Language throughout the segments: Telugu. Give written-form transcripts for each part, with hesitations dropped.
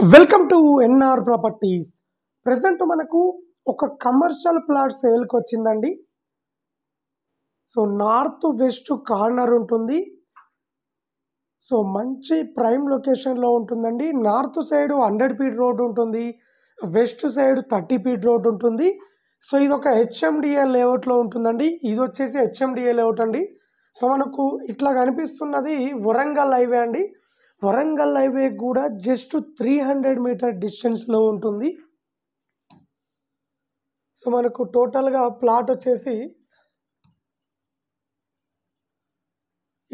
Welcome to NR properties. Present మనకు ఒక కమర్షియల్ ప్లాట్ సేల్కి వచ్చిందండి. సో నార్త్ వెస్ట్ కార్నర్ ఉంటుంది. సో మంచి ప్రైమ్ లొకేషన్లో ఉంటుందండి. నార్త్ సైడ్ 100 ఫీట్ రోడ్ ఉంటుంది, వెస్ట్ సైడ్ 30 ఫీట్ రోడ్ ఉంటుంది. సో ఇది ఒక హెచ్ఎండిఏ లేఅవుట్లో ఉంటుందండి. ఇది వచ్చేసి హెచ్ఎండిఏ లేఅవుట్ అండి. సో మనకు ఇట్లా కనిపిస్తున్నది వరంగల్ హైవే అండి. వరంగల్ హైవే కూడా జస్ట్ 300 మీటర్ డిస్టెన్స్లో ఉంటుంది. సో మనకు టోటల్గా ప్లాట్ వచ్చేసి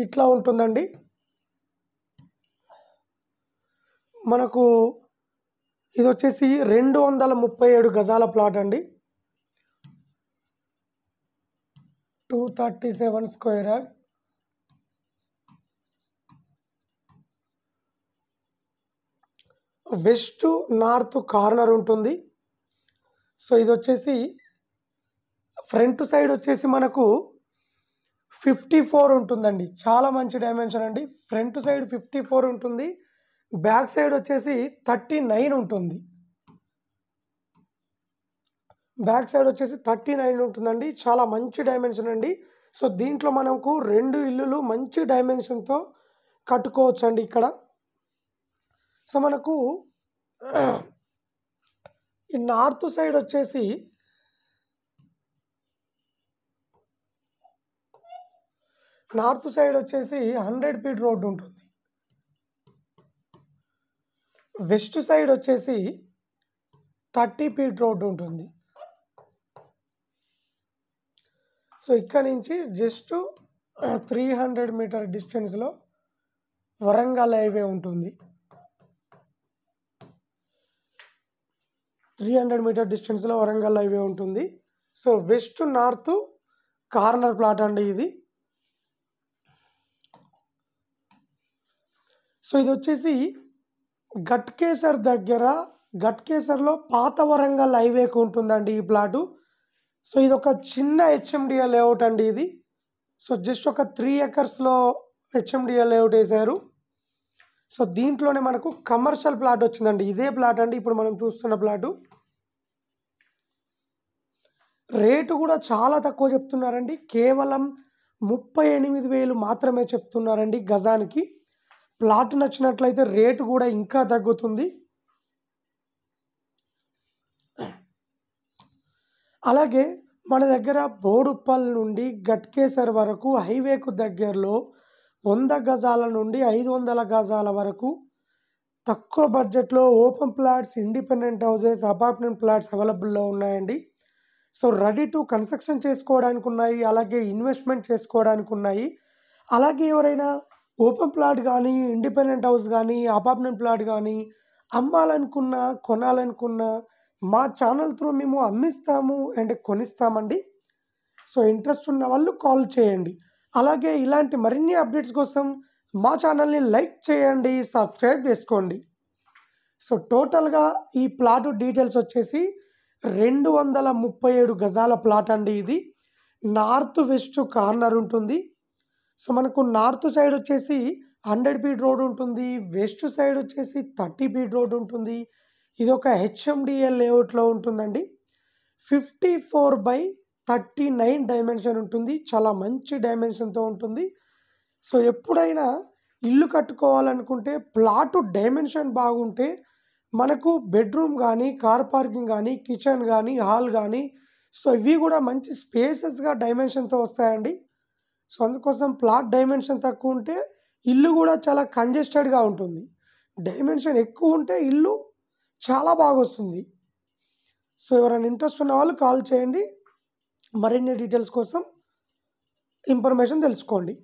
ఇట్లా ఉంటుందండి. మనకు ఇది వచ్చేసి 237 గజాల ప్లాట్ అండి. 237 square yard. West north corner ఉంటుంది. సో ఇది వచ్చేసి ఫ్రంట్ సైడ్ వచ్చేసి మనకు 54 ఉంటుందండి. చాలా మంచి డైమెన్షన్ అండి. ఫ్రంట్ సైడ్ 54 ఉంటుంది, బ్యాక్ సైడ్ వచ్చేసి 39 ఉంటుంది. బ్యాక్ సైడ్ వచ్చేసి 39 ఉంటుందండి. చాలా మంచి డైమెన్షన్ అండి. సో దీంట్లో మనకు 2 ఇల్లులు మంచి డైమెన్షన్తో కట్టుకోవచ్చు అండి ఇక్కడ. సో మనకు ఈ నార్త్ సైడ్ వచ్చేసి నార్త్ సైడ్ వచ్చేసి 100 ఫీట్ రోడ్ ఉంటుంది. వెస్ట్ సైడ్ వచ్చేసి 30 ఫీట్ రోడ్ ఉంటుంది. సో ఇక్కడ నుంచి జస్ట్ 300 మీటర్ డిస్టెన్స్లో వరంగల్ హైవే ఉంటుంది. 300 మీటర్ డిస్టెన్స్లో వరంగల్ హైవే ఉంటుంది. So west north corner plot అండి ఇది. సో ఇది వచ్చేసి గట్కేసర్ దగ్గర, గట్కేసర్లో పాత వరంగల్ హైవేకి ఉంటుందండి ఈ ప్లాటు. సో ఇది ఒక చిన్న హెచ్ఎండిఏ లేఅవుట్ అండి ఇది. సో జస్ట్ ఒక 3 ఎకర్స్లో హెచ్ఎండిఏ లేఅవుట్ వేశారు. సో దీంట్లోనే మనకు కమర్షియల్ ప్లాట్ వచ్చిందండి. ఇదే ప్లాట్ అండి ఇప్పుడు మనం చూస్తున్న ప్లాటు. రేటు కూడా చాలా తక్కువ చెప్తున్నారండి. కేవలం 38,000 మాత్రమే చెప్తున్నారండి గజానికి. ప్లాట్ నచ్చినట్లయితే రేటు కూడా ఇంకా తగ్గుతుంది. అలాగే మన దగ్గర బోడుప్పల్ నుండి గట్కేసర్ వరకు హైవేకు దగ్గరలో 100 గజాల నుండి 500 గజాల వరకు తక్కువ బడ్జెట్లో open plots, independent houses, apartment plots అవైలబుల్లో ఉన్నాయండి. సో రెడీ టు కన్స్ట్రక్షన్ చేసుకోవడానికి ఉన్నాయి, అలాగే ఇన్వెస్ట్మెంట్ చేసుకోవడానికి ఉన్నాయి. అలాగే ఎవరైనా ఓపెన్ ప్లాట్ కానీ, ఇండిపెండెంట్ హౌస్ కానీ, అపార్ట్మెంట్ ప్లాట్ కానీ అమ్మాలనుకున్నా, కొనాలనుకున్నా మా ఛానల్ త్రూ మేము అమ్మిస్తాము అండ్ కొనిస్తామండి. సో ఇంట్రెస్ట్ ఉన్న వాళ్ళు కాల్ చేయండి. అలాగే ఇలాంటి మరిన్ని అప్డేట్స్ కోసం మా ఛానల్ని లైక్ చేయండి, సబ్స్క్రైబ్ చేసుకోండి. సో టోటల్గా ఈ ప్లాట్ డీటెయిల్స్ వచ్చేసి 237 గజాల ప్లాట్ అండి ఇది. నార్త్ వెస్ట్ కార్నర్ ఉంటుంది. సో మనకు నార్త్ సైడ్ వచ్చేసి 100 ఫీట్ రోడ్ ఉంటుంది, వెస్ట్ సైడ్ వచ్చేసి 30 ఫీట్ రోడ్ ఉంటుంది. ఇది ఒక హెచ్ఎండిఏ లేఅవుట్లో ఉంటుందండి. 54/39 డైమెన్షన్ ఉంటుంది. చాలా మంచి డైమెన్షన్తో ఉంటుంది. సో ఎప్పుడైనా ఇల్లు కట్టుకోవాలనుకుంటే ప్లాట్ డైమెన్షన్ బాగుంటే మనకు బెడ్రూమ్ కానీ, కార్ పార్కింగ్ కానీ, కిచెన్ కానీ, హాల్ కానీ సో ఇవి కూడా మంచి స్పేసెస్గా డైమెన్షన్తో వస్తాయండి. సో అందుకోసం ప్లాట్ డైమెన్షన్ తక్కువ ఉంటే ఇల్లు కూడా చాలా కంజెస్టెడ్గా ఉంటుంది. డైమెన్షన్ ఎక్కువ ఉంటే ఇల్లు చాలా బాగా వస్తుంది. సో ఎవరైనా ఇంట్రెస్ట్ ఉన్న వాళ్ళు కాల్ చేయండి. మరిన్ని డీటెయిల్స్ కోసం ఇన్ఫర్మేషన్ తెలుసుకోండి.